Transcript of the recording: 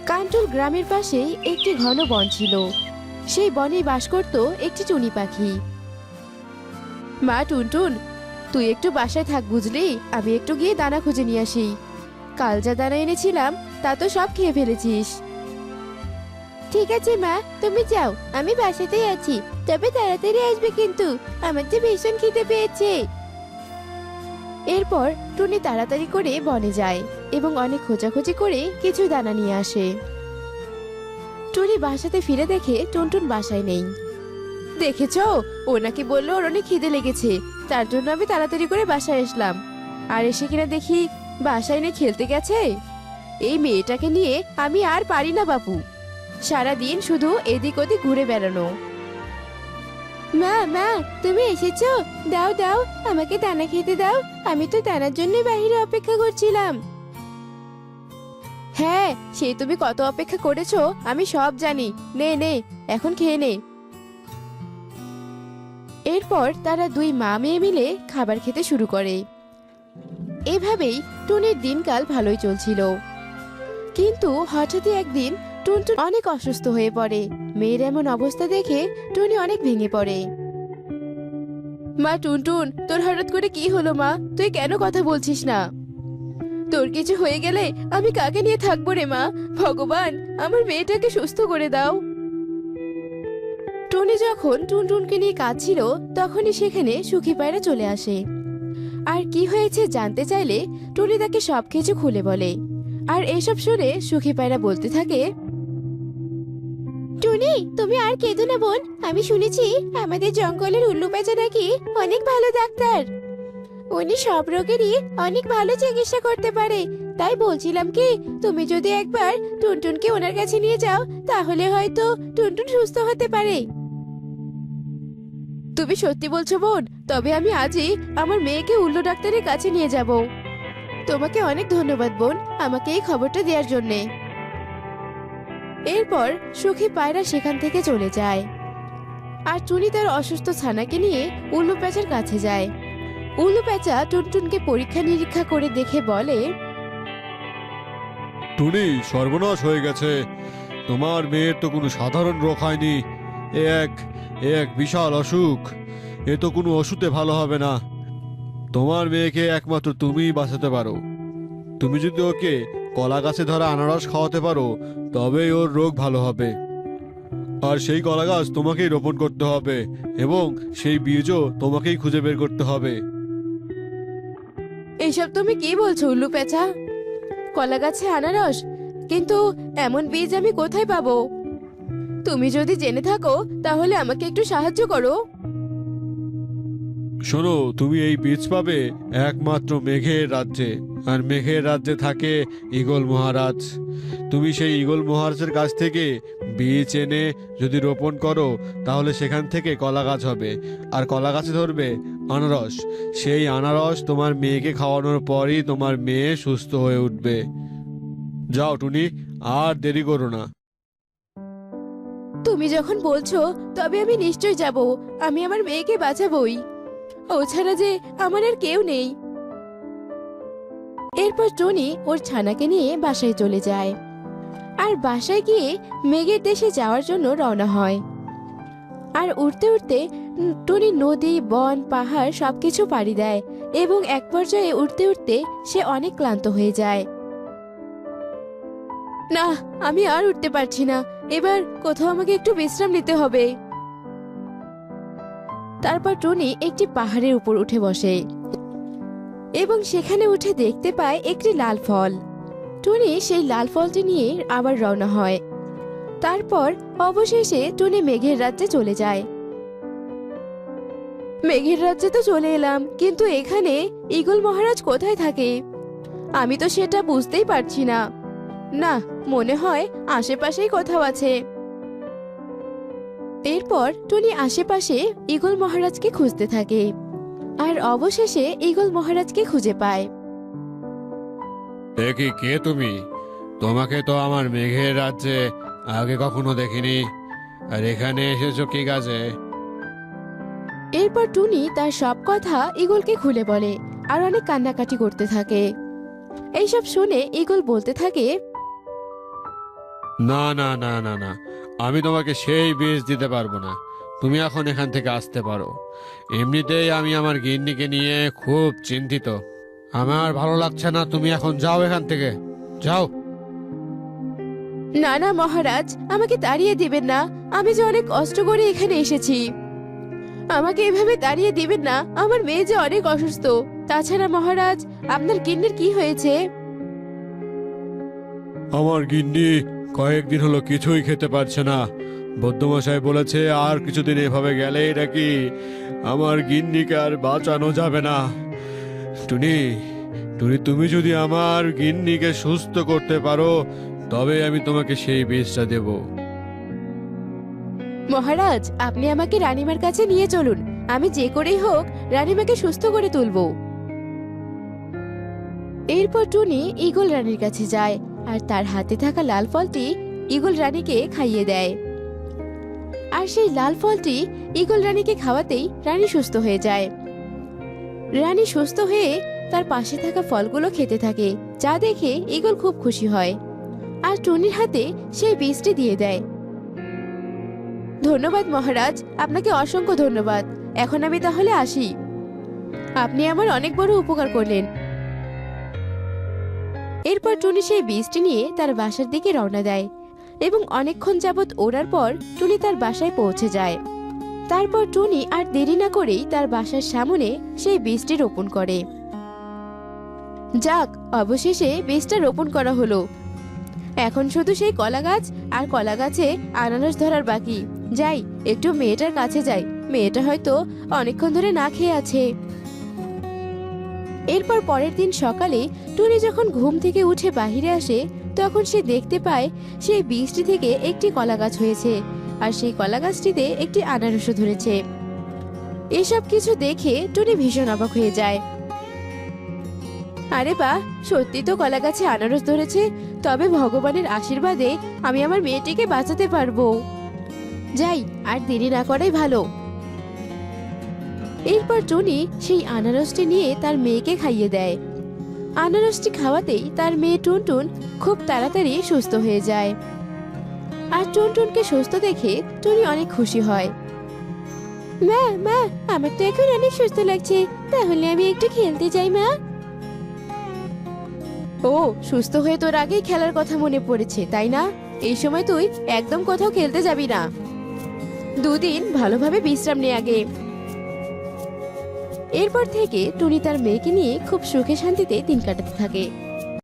কান্টুল গ্রামের পাশেই একটি ঘন বন ছিল। সেই বনেই বাস করত একটি টুনি পাখি। মা টুনটুন, তুই একটু বাসায় থাক বুঝলি, আমি একটু গিয়ে দানা খুঁজে নিয়ে আসি। কাল যা দানা এনেছিলাম তা তো সব খেয়ে ফেলেছিস। ঠিক আছে মা, তুমি যাও, আমি বাসাতেই আছি। তবে তাড়াতাড়ি আসবে কিন্তু, আমার যে ভীষণ খিদে পেয়েছে। এরপর টুনি তাড়াতাড়ি করে বনে যায় এবং অনেক খোঁজাখুঁজি করে কিছু দানা নিয়ে আসে। টুনি বাসাতে ফিরে দেখে টুনটুন বাসায় নেই। দেখেছো, ও নাকি বললো ওর অনেক খিদে লেগেছে, তার জন্য আমি তাড়াতাড়ি করে বাসায় আসলাম। আর এসে কিনা দেখি বাসায় নিয়ে খেলতে গেছে। এই মেয়েটাকে নিয়ে আমি আর পারি না বাপু, সারাদিন শুধু এদিক ওদিক ঘুরে বেড়ানো। মা মা, তুমি এসেছো? দাও দাও, আমাকে দানা খেতে দাও, আমি তো দানার জন্য বাইরে অপেক্ষা করছিলাম। হ্যাঁ, সেই তুমি কত অপেক্ষা করেছো আমি সব জানি। নে নে, এখন খেয়ে নে। এরপর তারা দুই মা মেয়ে মিলে খাবার খেতে শুরু করে। এভাবেই টুনির দিনকাল ভালোই চলছিল। কিন্তু হঠাৎই একদিন টুনটুন অনেক অসুস্থ হয়ে পড়ে। মেয়ের এমন অবস্থা দেখে টুনি অনেক ভেঙে পড়ে। মা টুনটুন, তোর হঠাৎ করে কি হলো মা? তুই কেন কথা বলছিস না? তোর কিছু হয়ে গেলে আমি কাকে নিয়ে থাকবো রে মা? ভগবান, আমার মেয়েটাকে সুস্থ করে দাও। টুনি যখন টুনটুনকে নিয়ে কাঁদছিল তখনই সেখানে সুখী পায়রা চলে আসে। আর কি হয়েছে জানতে চাইলে টুনি তাকে সবকিছু খুলে বলে। আর এসব শুনে সুখী পায়রা বলতে থাকে, টুনি, তুমি আর কেঁদো না বোন। আমি শুনেছি আমাদের জঙ্গলের উল্লু পেঁচা নাকি অনেক ভালো ডাক্তার। উনি সব রোগেরই অনেক ভালো চিকিৎসা করতে পারে। তাই বলছিলাম কি, তুমি যদি একবার টুনটুনকে ওনার কাছে নিয়ে যাও তাহলে হয়তো টুনটুন সুস্থ হতে পারে। তুমি সত্যি বলছো বোন? তবে আমি আজই আমার মেয়েকে উল্লু ডাক্তারের কাছে নিয়ে যাব। তোমাকে অনেক ধন্যবাদ বোন, আমাকে এই খবরটা দেওয়ার জন্যে। এরপর সুখী পায়রা সেখান থেকে চলে যায়। আর টুনি তার অসুস্থ ছানাকে নিয়ে উল্লু প্যাঁচার কাছে যায়। উল্লু প্যাঁচা টুনটুনকে পরীক্ষা নিরীক্ষা করে দেখে বলে, টুনি, সর্বনাশ হয়ে গেছে। তোমার মেয়ের তো কোনো সাধারণ রোগ হয়নি। এ এক বিশাল অসুখ। এ তো কোনো ওষুধে ভালো হবে না। তোমার মেয়েকে একমাত্র তুমিই বাঁচাতে পারো। তুমি যদি ওকে কলা গাছে ধরা আনারস খাওয়াতে পারো তবেই ওর রোগ ভালো হবে। আর সেই কলা গাছ তোমাকেই রোপণ করতে হবে এবং সেই বীজও তোমাকেই খুঁজে বের করতে হবে। এইসব তুমি কি বলছো উল্লু প্যাঁচা? কলা গাছে আনারস? কিন্তু এমন বীজ আমি কোথায় পাবো? তুমি যদি জেনে থাকো তাহলে আমাকে একটু সাহায্য করো। শোনো, তুমি এই বীজ পাবে একমাত্র মেঘের রাজ্যে। আর মেঘের রাজ্যে থাকে ঈগল মহারাজ। তুমি সেই ঈগল মহারাজের কাছ থেকে বীজ এনে যদি রোপণ করো তাহলে সেখান থেকে কলা গাছ হবে। আর কলা গাছে ধরবে আনারস। সেই আনারস তোমার মেয়েকে খাওয়ানোর পরই তোমার মেয়ে সুস্থ হয়ে উঠবে। যাও টুনি, আর দেরি করো না। তুমি যখন বলছো তবে আমি নিশ্চয় যাব। আমি আমার মেয়েকে বাঁচাবই। ও ছাড়া যে আমার আর কেউ নেই। এরপর টনি ওর ছানাকে নিয়ে বাসায় চলে যায়। আর বাসায় গিয়ে মেঘের দেশে যাওয়ার জন্য রওনা হয়। আর উঠতে উঠতে টনি নদী, বন, পাহাড় সবকিছু পাড়ি দেয় এবং এক পর্যায়ে উঠতে উঠতে সে অনেক ক্লান্ত হয়ে যায়। না, আমি আর উঠতে পারছি না। এবার কোথাও আমাকে একটু বিশ্রাম নিতে হবে। তারপর টনি একটি পাহাড়ের উপর উঠে বসে এবং সেখানে উঠে দেখতে পায় একটি লাল ফল। টনি সেই লাল ফলটি নিয়ে আবার রওনা হয়। তারপর অবশেষে টনি মেঘের রাজ্যে চলে যায়। মেঘের রাজ্যে তো চলে এলাম, কিন্তু এখানে ঈগল মহারাজ কোথায় থাকে আমি তো সেটা বুঝতেই পারছি না। না, মনে হয় আশেপাশেই কোথাও আছে। এরপর টনি আশেপাশে ঈগল মহারাজকে খুঁজতে থাকে আর অবশেষে ঈগল মহারাজকে খুঁজে পায়। দেখি কে তুমি? তোমাকে তো আমার মেঘের রাজ্যে আগে কখনো দেখিনি। আর এখানে এসেছো কি কাজে? এরপর টুনি তার সব কথা ঈগলকে খুলে বলে আর অনেক কান্নাকাটি করতে থাকে। এইসব শুনে ঈগল বলতে থাকে, না না না না না, আমি তোমাকে সেই বীজ দিতে পারবো না। তুমি এখন এখান থেকে আসতে পারো। এমনিতেই আমি আমার গিন্নিকে নিয়ে খুব চিন্তিত। আমার ভালো লাগছে না, তুমি এখন যাও এখান থেকে, যাও। না না মহারাজ, আমাকে তাড়িয়ে দিবেন না। আমি যে অনেক কষ্ট করে এখানে এসেছি। আমাকে এভাবে তাড়িয়ে দিবেন না, আমার মেয়ে যে অনেক অসুস্থ। তাছাড়া মহারাজ, আপনার গিন্নির কি হয়েছে? আমার গিন্নি কয়েকদিন হলো কিছুই খেতে পারছে না। বৌদ্ধমশাই বলেছে আর কিছুদিন এভাবে গেলেই নাকি আমার গিন্নিকে আর বাঁচানো যাবে না। টুনি, টুনি, তুমি যদি আমার গিন্নিকে সুস্থ করতে পারো তবে আমি তোমাকে সেই বীজটা দেব। মহারাজ, আপনি আমাকে রানীমার কাছে নিয়ে চলুন। আমি যে করেই হোক রানীমাকে সুস্থ করে তুলব। এরপর টুনি ঈগল রানীর কাছে যায় আর তার হাতে থাকা লাল ফলটি ঈগল রানীকে খাইয়ে দেয়। আর সেই লাল ফলটি ঈগল রানীকে খাওয়াতেই রানী সুস্থ হয়ে যায়। রানী সুস্থ হয়ে তার পাশে থাকা ফলগুলো খেতে থাকে, যা দেখে ঈগল খুব খুশি হয় আর টুনির হাতে সেই বীজটি দিয়ে দেয়। ধন্যবাদ মহারাজ, আপনাকে অসংখ্য ধন্যবাদ। এখন আমি তাহলে আসি। আপনি আমার অনেক বড় উপকার করলেন। এরপর টুনি সেই বীজটি নিয়ে তার বাসার দিকে রওনা দেয় এবং অনেকক্ষণ যাবৎ ওড়ার পর টুনি তার বাসায় পৌঁছে যায়। তারপর টুনি আর দেরি না করেই তার বাসার সামনে সেই বীজটি রোপণ করে। যাক, অবশেষে বীজটা রোপণ করা হলো। এখন শুধু সেই কলা গাছ আর কলা গাছে আনারস ধরার বাকি। যাই, একটু মেয়েটার কাছে যাই। মেয়েটা হয়তো অনেকক্ষণ ধরে না খেয়ে আছে। এরপর পরের দিন সকালে টুনি যখন ঘুম থেকে উঠে বাহিরে আসে, তখন সে দেখতে পায় সেই বীজটি থেকে একটি কলা গাছ হয়েছে আর সেই কলা গাছটিতে একটি আনারসও ধরেছে। এসব কিছু দেখে টুনি ভীষণ অবাক হয়ে যায়। আরে বাহ, সত্যি তো কলা গাছে আনারস ধরেছে। তবে ভগবানের আশীর্বাদে আমি আমার মেয়েটিকে বাঁচাতে পারবো। যাই, আর দেরি না করাই ভালো। এরপর টুনি সেই আনারসটি নিয়ে তার মেয়েকে খাইয়ে দেয়। আনারসটি খাওয়াতেই তার মেয়ে টুনটুন খুব তাড়াতাড়ি সুস্থ হয়ে যায়। আর টুনটুনকে সুস্থ দেখে টুনি অনেক খুশি হয়। মা মা, আমার তো এখন অনেক সুস্থ লাগছে। তাহলে আমি একটু খেলতে যাই মা। ও, সুস্থ হয়ে তোর আগেই খেলার কথা মনে পড়েছে, তাই না? এই সময় তুই একদম কোথাও খেলতে যাবি না। দুদিন ভালোভাবে বিশ্রাম নে আগে। এরপর থেকে টুনি তার মেয়েকে নিয়ে খুব সুখে শান্তিতে দিন কাটাতে থাকে।